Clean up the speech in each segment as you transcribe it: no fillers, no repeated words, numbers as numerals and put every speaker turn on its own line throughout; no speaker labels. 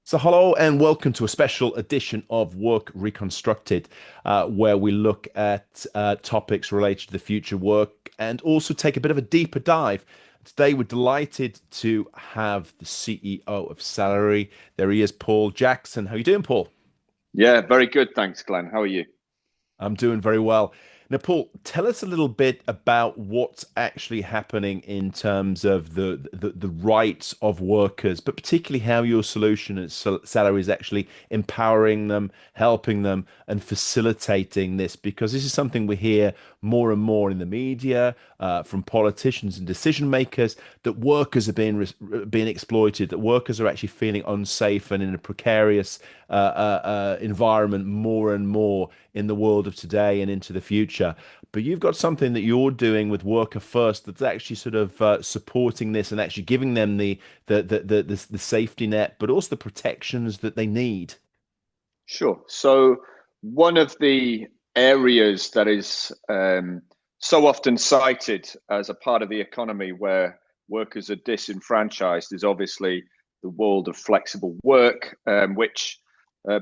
So, hello and welcome to a special edition of Work Reconstructed, where we look at topics related to the future work and also take a bit of a deeper dive. Today, we're delighted to have the CEO of Salaree. There he is, Paul Jackson. How are you doing, Paul?
Yeah, very good. Thanks, Glenn. How are you?
I'm doing very well. Now, Paul, tell us a little bit about what's actually happening in terms of the rights of workers, but particularly how your solution at Salary is actually empowering them, helping them, and facilitating this, because this is something we hear more and more in the media, from politicians and decision makers, that workers are being exploited, that workers are actually feeling unsafe and in a precarious environment more and more in the world of today and into the future. But you've got something that you're doing with Worker First that's actually sort of supporting this and actually giving them the safety net, but also the protections that they need.
Sure. So, one of the areas that is so often cited as a part of the economy where workers are disenfranchised is obviously the world of flexible work, which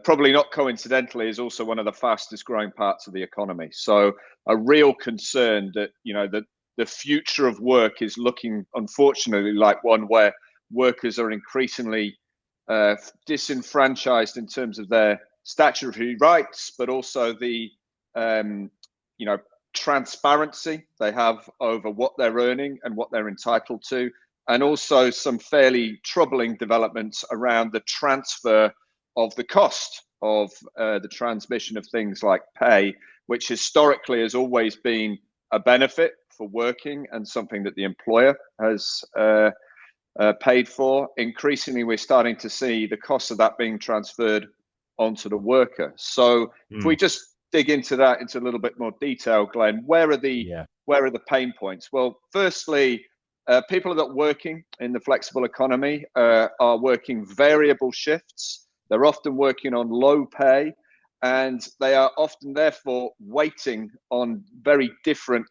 probably not coincidentally is also one of the fastest growing parts of the economy. So, a real concern that the future of work is looking, unfortunately, like one where workers are increasingly disenfranchised in terms of their statutory rights, but also the um, you know transparency they have over what they're earning and what they're entitled to, and also some fairly troubling developments around the transfer of the cost of the transmission of things like pay, which historically has always been a benefit for working and something that the employer has paid for. Increasingly, we're starting to see the cost of that being transferred onto the worker. So if we
Hmm.
just dig into that into a little bit more detail, Glenn,
Yeah.
where are the pain points? Well, firstly, people that are working in the flexible economy are working variable shifts. They're often working on low pay, and they are often therefore waiting on very different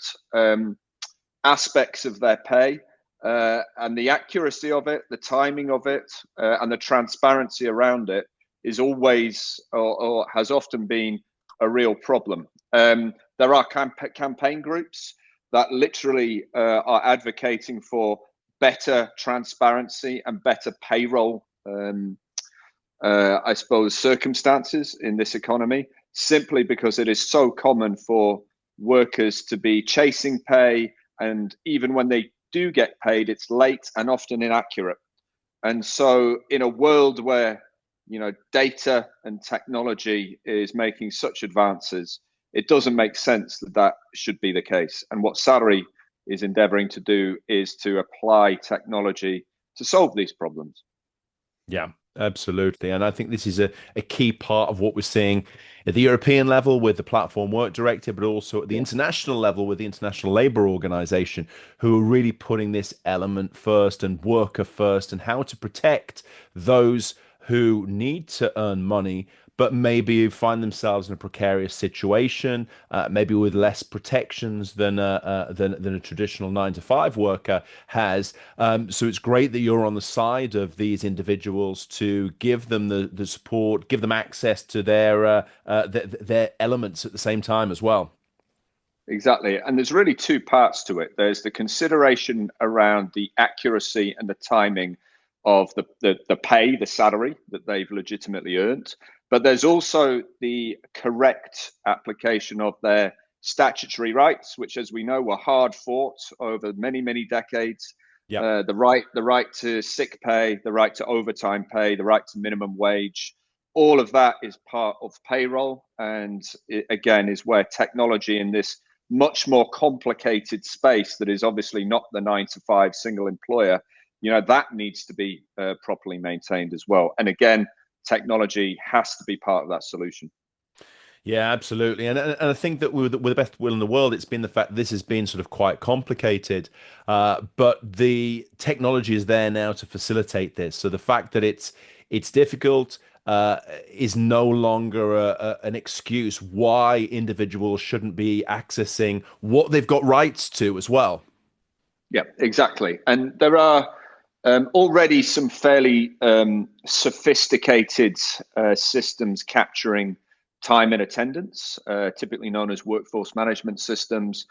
aspects of their pay, and the accuracy of it, the timing of it, and the transparency around it is always or has often been a real problem. There are campaign groups that literally are advocating for better transparency and better payroll, I suppose, circumstances in this economy, simply because it is so common for workers to be chasing pay. And even when they do get paid, it's late and often inaccurate. And so, in a world where data and technology is making such advances, it doesn't make sense that that should be the case. And what Salary is endeavoring to do is to apply technology to solve these problems.
Yeah, absolutely. And I think this is a key part of what we're seeing at the European level with the Platform Work Directive, but also at the
Yeah.
international level with the International Labour Organization, who are really putting this element first and worker first and how to protect those who need to earn money, but maybe find themselves in a precarious situation, maybe with less protections than a traditional 9 to 5 worker has. So it's great that you're on the side of these individuals to give them the support, give them access to their elements at the same time as well.
Exactly. And there's really two parts to it. There's the consideration around the accuracy and the timing of the pay, the salary that they've legitimately earned. But there's also the correct application of their statutory rights, which, as we know, were hard fought over many, many decades.
Yep.
The right to sick pay, the right to overtime pay, the right to minimum wage, all of that is part of payroll, and it, again, is where technology in this much more complicated space that is obviously not the 9 to 5 single employer, that needs to be properly maintained as well. And again, technology has to be part of that solution.
Yeah, absolutely. And I think that with the best will in the world, it's been the fact this has been sort of quite complicated, but the technology is there now to facilitate this. So the fact that it's difficult is no longer an excuse why individuals shouldn't be accessing what they've got rights to as well.
Yeah, exactly. And there are Already some fairly sophisticated systems capturing time and attendance, typically known as workforce management systems,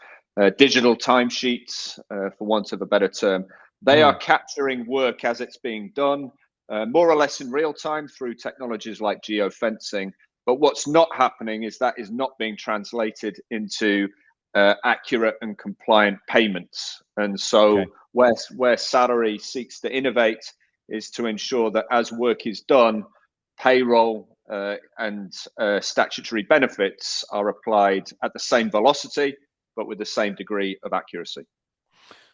digital timesheets, for want of a better term. They are
Mm,
capturing work as it's being done, more or less in real time through technologies like geofencing. But what's not happening is that is not being translated into accurate and compliant payments. And
okay.
so where Salaree seeks to innovate is to ensure that as work is done, payroll and statutory benefits are applied at the same velocity, but with the same degree of accuracy.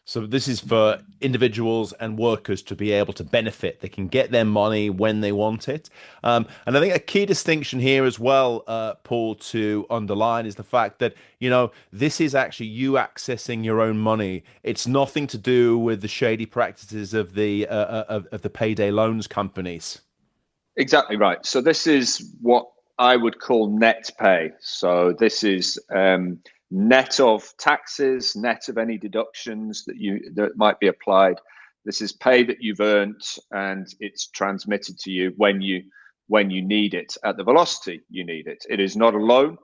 So this is for individuals and workers to be able to benefit. They can get their money when they want it. And I think a key distinction here as well, Paul, to underline is the fact that, this is actually you accessing your own money. It's nothing to do with the shady practices of the payday loans companies.
Exactly right. So this is what I would call net pay. So this is net of taxes, net of any deductions that might be applied. This is pay that you've earned, and it's transmitted to you when you need it at the velocity you need it. It is not a loan,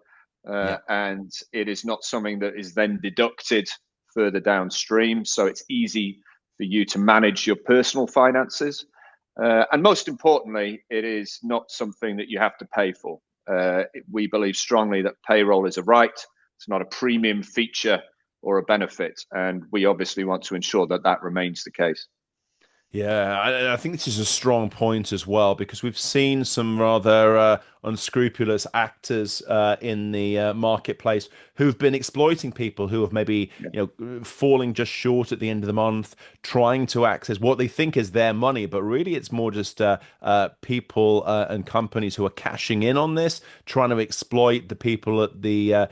Yeah.
and it is not something that is then deducted further downstream. So it's easy for you to manage your personal finances. And most importantly, it is not something that you have to pay for. We believe strongly that payroll is a right. It's not a premium feature or a benefit. And we obviously want to ensure that that remains the case.
Yeah, I think this is a strong point as well because we've seen some rather unscrupulous actors in the marketplace who've been exploiting people who have maybe,
Yeah.
falling just short at the end of the month, trying to access what they think is their money, but really it's more just people and companies who are cashing in on this, trying to exploit the people at the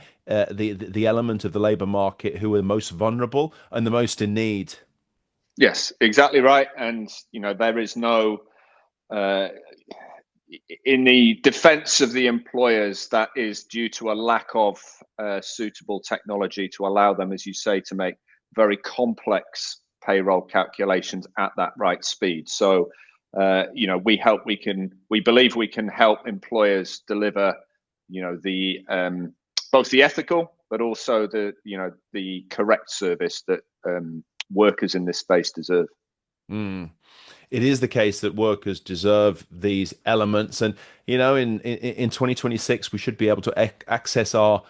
element of the labor market who are most vulnerable and the most in need.
Yes, exactly right. And, there is no, uh, in the defense of the employers, that is due to a lack of suitable technology to allow them, as you say, to make very complex payroll calculations at that right speed. So, we believe we can help employers deliver, the both the ethical, but also the correct service that workers in this space deserve.
Mm. It is the case that workers deserve these elements, and in 2026 we should be able to access our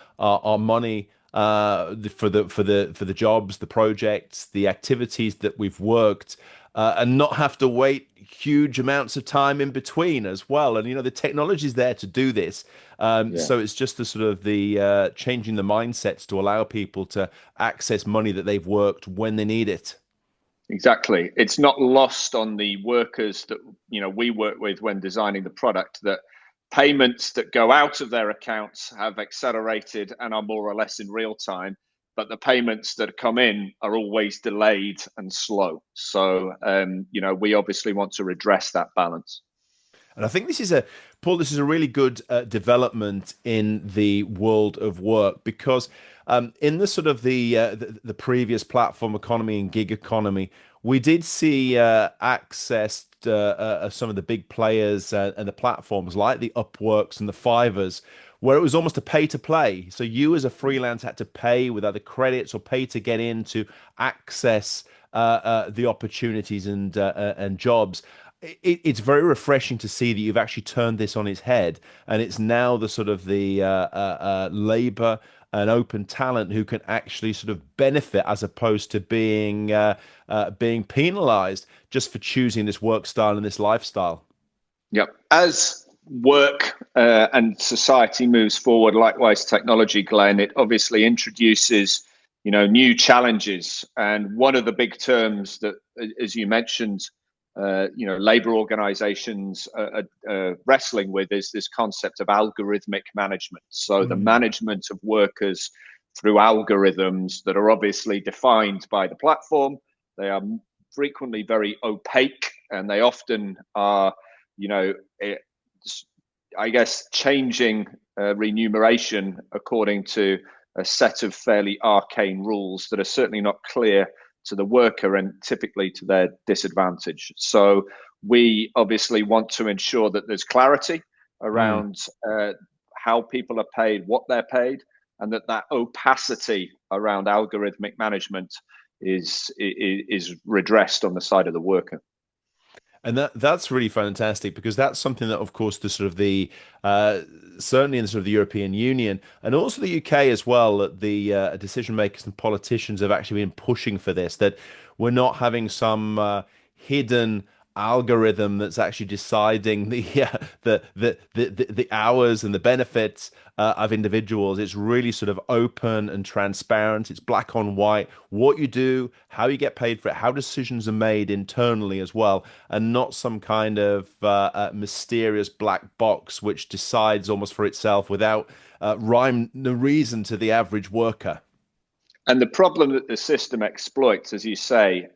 money for the jobs, the projects, the activities that we've worked, and not have to wait huge amounts of time in between as well. And the technology is there to do this.
Yeah.
So it's just the sort of the changing the mindsets to allow people to access money that they've worked when they need it.
Exactly. It's not lost on the workers that we work with when designing the product that payments that go out of their accounts have accelerated and are more or less in real time, but the payments that come in are always delayed and slow. So we obviously want to redress that balance.
And I think Paul, this is a really good development in the world of work because in the sort of the previous platform economy and gig economy, we did see access to, some of the big players and the platforms like the Upworks and the Fivers, where it was almost a pay to play. So you as a freelance had to pay with either credits or pay to get in to access the opportunities and jobs. It's very refreshing to see that you've actually turned this on its head, and it's now the sort of the labor and open talent who can actually sort of benefit as opposed to being penalized just for choosing this work style and this lifestyle.
Yep. As work and society moves forward, likewise technology, Glenn, it obviously introduces, new challenges. And one of the big terms that, as you mentioned, labor organizations are wrestling with is this concept of algorithmic management. So the
Mm.
management of workers through algorithms that are obviously defined by the platform. They are frequently very opaque, and they often are, you know, it, I guess, changing remuneration according to a set of fairly arcane rules that are certainly not clear to the worker and typically to their disadvantage. So we obviously want to ensure that there's clarity
Mm.
around how people are paid, what they're paid, and that opacity around algorithmic management is redressed on the side of the worker.
And that's really fantastic because that's something that, of course, the sort of the certainly in the sort of the European Union and also the UK as well, that the decision makers and politicians have actually been pushing for this. That we're not having some hidden algorithm that's actually deciding the hours and the benefits of individuals. It's really sort of open and transparent. It's black on white. What you do, how you get paid for it, how decisions are made internally as well, and not some kind of mysterious black box which decides almost for itself without rhyme no reason to the average worker.
And the problem that the system exploits, as you say,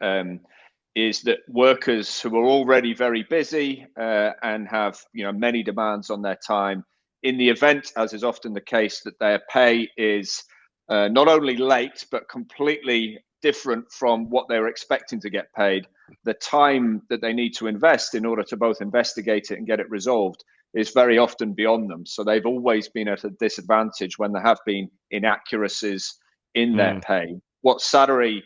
is that workers who are already very busy and have many demands on their time, in the event, as is often the case, that their pay is not only late but completely different from what they were expecting to get paid, the time that they need to invest in order to both investigate it and get it resolved is very often beyond them. So they've always been at a disadvantage when there have been inaccuracies in their
Mm.
pay. What Salaree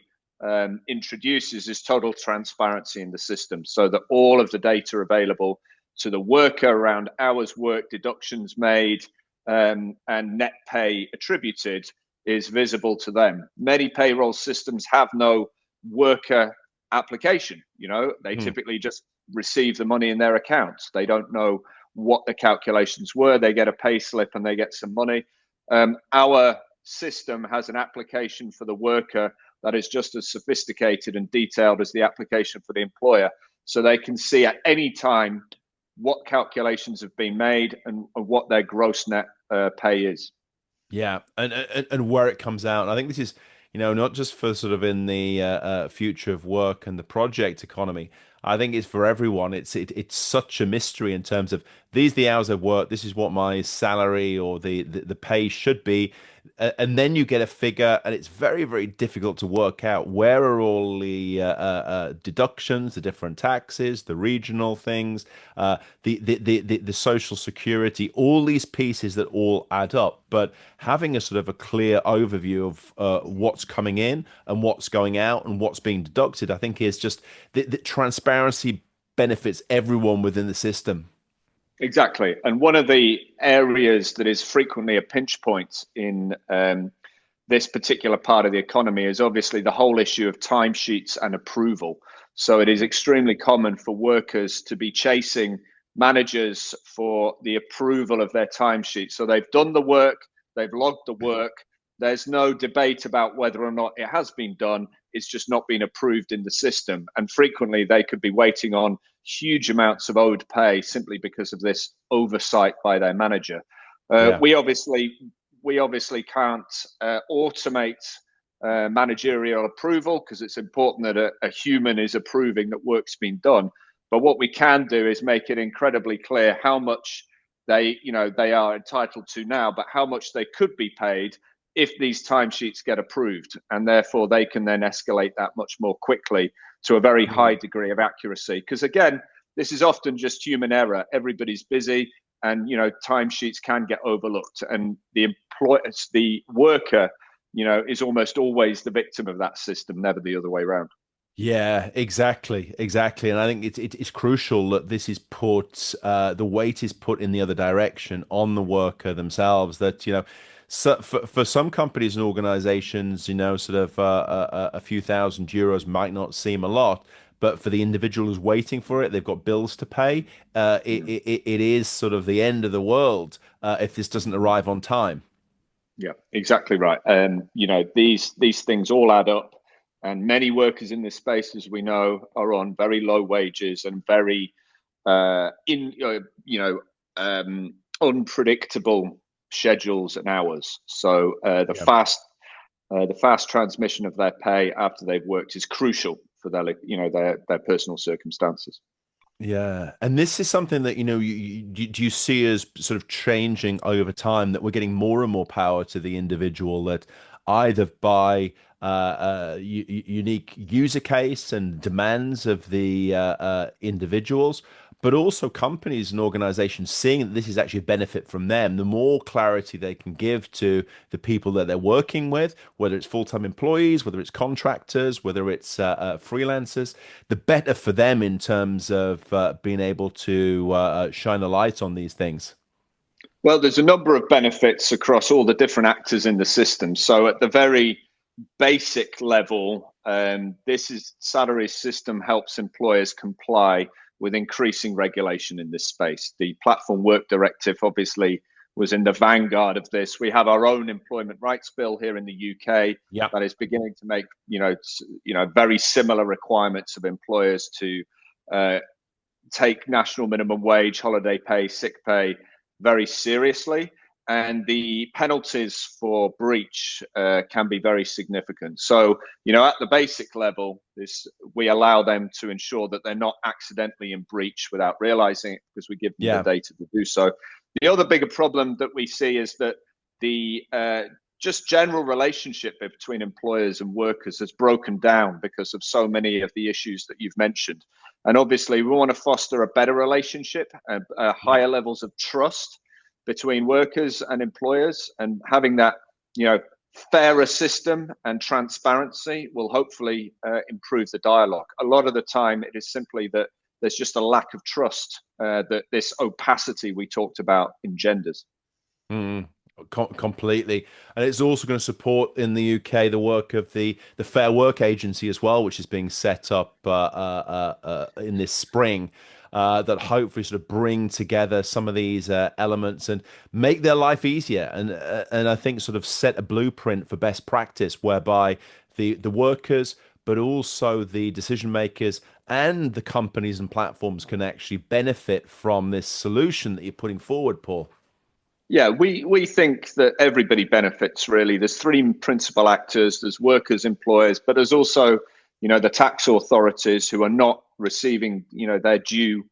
introduces is total transparency in the system so that all of the data available to the worker around hours worked, deductions made, and net pay attributed is visible to them. Many payroll systems have no worker application. They
Mm.
typically just receive the money in their accounts. They don't know what the calculations were. They get a pay slip and they get some money. Our system has an application for the worker that is just as sophisticated and detailed as the application for the employer. So they can see at any time what calculations have been made and what their gross net pay is.
Yeah, and where it comes out. And I think this is, not just for sort of in the future of work and the project economy. I think it's for everyone. It's such a mystery in terms of these are the hours of work. This is what my salary or the pay should be, and then you get a figure, and it's very very difficult to work out where are all the deductions, the different taxes, the regional things, the social security, all these pieces that all add up. But having a sort of a clear overview of what's coming in and what's going out and what's being deducted, I think is just the transparency benefits everyone within the system.
Exactly. And one of the areas that is frequently a pinch point in this particular part of the economy is obviously the whole issue of timesheets and approval. So it is extremely common for workers to be chasing managers for the approval of their timesheets. So they've done the work, they've logged the work. There's no debate about whether or not it has been done. It's just not been approved in the system. And frequently they could be waiting on huge amounts of owed pay simply because of this oversight by their manager.
Yeah.
We obviously can't automate managerial approval because it's important that a human is approving that work's been done. But what we can do is make it incredibly clear how much they are entitled to now, but how much they could be paid if these timesheets get approved, and therefore they can then escalate that much more quickly to a very high
Mm.
degree of accuracy. Because again, this is often just human error. Everybody's busy, and timesheets can get overlooked, and the worker, is almost always the victim of that system, never the other way around.
Yeah, exactly. And I think it's crucial that this is put, the weight is put in the other direction on the worker themselves. That, so for some companies and organizations, sort of a few thousand euros might not seem a lot, but for the individual who's waiting for it, they've got bills to pay.
Yeah.
It is sort of the end of the world if this doesn't arrive on time.
Yeah, exactly right. And these things all add up, and many workers in this space, as we know, are on very low wages and very in unpredictable schedules and hours. So the fast transmission of their pay after they've worked is crucial for their personal circumstances.
Yeah, and this is something that do you see as sort of changing over time, that we're getting more and more power to the individual, that either by unique user case and demands of the individuals, but also companies and organizations seeing that this is actually a benefit from them. The more clarity they can give to the people that they're working with, whether it's full-time employees, whether it's contractors, whether it's freelancers, the better for them in terms of being able to shine a light on these things.
Well, there's a number of benefits across all the different actors in the system. So at the very basic level, this is Salary's system helps employers comply with increasing regulation in this space. The Platform Work Directive obviously was in the vanguard of this. We have our own employment rights bill here in the UK
Yeah.
that is beginning to make very similar requirements of employers to uh, take national minimum wage, holiday pay, sick pay very seriously. And the penalties for breach can be very significant. So, at the basic level, we allow them to ensure that they're not accidentally in breach without realizing it because we give them the
Yeah.
data to do so. The other bigger problem that we see is that the just general relationship between employers and workers has broken down because of so many of the issues that you've mentioned. And obviously, we want to foster a better relationship,
Yeah.
higher levels of trust between workers and employers, and having that, fairer system and transparency will hopefully improve the dialogue. A lot of the time, it is simply that there's just a lack of trust that this opacity we talked about engenders.
Mm, completely. And it's also going to support in the UK the work of the Fair Work Agency as well, which is being set up in this spring. That hopefully sort of bring together some of these elements and make their life easier, and I think sort of set a blueprint for best practice whereby the workers, but also the decision makers and the companies and platforms can actually benefit from this solution that you're putting forward, Paul.
Yeah, we think that everybody benefits really. There's three principal actors. There's workers, employers, but there's also, the tax authorities who are not receiving, their due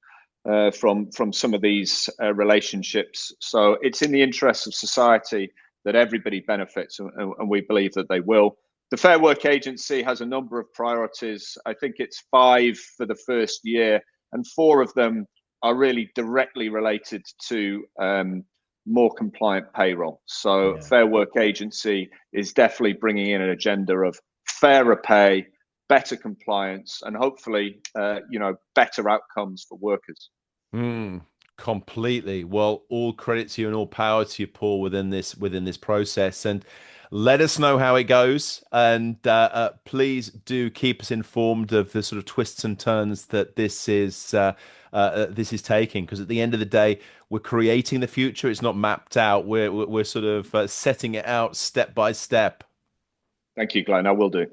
from some of these relationships. So it's in the interest of society that everybody benefits, and we believe that they will. The Fair Work Agency has a number of priorities. I think it's 5 for the first year, and 4 of them are really directly related to more compliant payroll. So
Yeah.
Fair Work Agency is definitely bringing in an agenda of fairer pay, better compliance, and hopefully, better outcomes for workers.
Mm, completely. Well, all credit to you and all power to you, Paul, within this process. And let us know how it goes. And please do keep us informed of the sort of twists and turns that this is taking. Because at the end of the day, we're creating the future. It's not mapped out. We're sort of setting it out step by step.
Thank you, Glenn. I will do.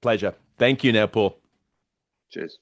Pleasure. Thank you, now, Paul.
Cheers.